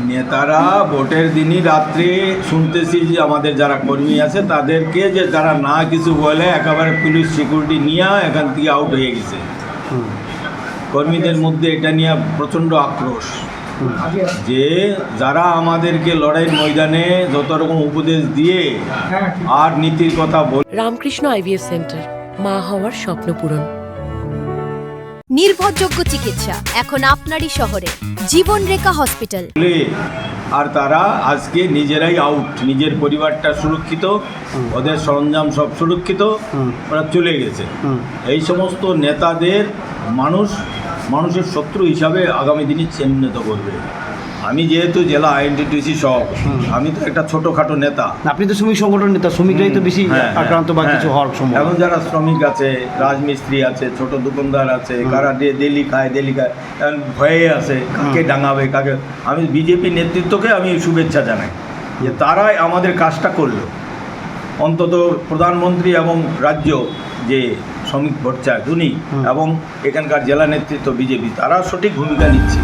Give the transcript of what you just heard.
নেতারা ভোটের দিনই রাত্রে শুনতেছি যে আমাদের যারা কর্মী আছে তাদেরকে যে যারা না কিছু বলে একেবারে পুলিশ সিকিউরিটি নিয়ে এখান থেকে আউট হয়ে গেছে। কর্মীদের মধ্যে এটা নিয়ে প্রচণ্ড আক্রোশ যে যারা আমাদেরকে লড়াইয়ের ময়দানে যত রকম উপদেশ দিয়ে আর নীতির কথা বলে। রামকৃষ্ণ আইভিএফ সেন্টার, মা হওয়ার স্বপ্ন পূরণ। নির্ভরযোগ্য চিকিৎসা এখন আপনারই শহরে, জীবনরেখা হসপিটাল। আর তারা আজকে নিজেরাই আউট, নিজের পরিবারটা সুরক্ষিত, ওদের সরঞ্জাম সব সুরক্ষিত, ওরা চলে গেছে। এই সমস্ত নেতাদের মানুষের শত্রু হিসাবে আগামী দিনে চিহ্নিত করবে। আমি যেহেতু জেলা আইএনটিটিউসি সব, আমি তো একটা ছোটোখাটো নেতা। আপনি তো শ্রমিক সংগঠন নেতা, শ্রমিকরাই তো বেশি আক্রান্ত বা কিছু হওয়ার সম্ভব। এখন যারা শ্রমিক আছে, রাজমিস্ত্রি আছে, ছোট দোকানদার আছে, কারা ডেলি খায় এখন ভয়ে আছে কাকে ডাঙাবে কাকে। আমি বিজেপি নেতৃত্বকে আমি শুভেচ্ছা জানাই যে তারাই আমাদের কাজটা করলো। অন্তত প্রধানমন্ত্রী এবং রাজ্য যে শ্রমিক ভোট চায় উনি এবং এখানকার জেলা নেতৃত্ব বিজেপি, তারা সঠিক ভূমিকা নিচ্ছে।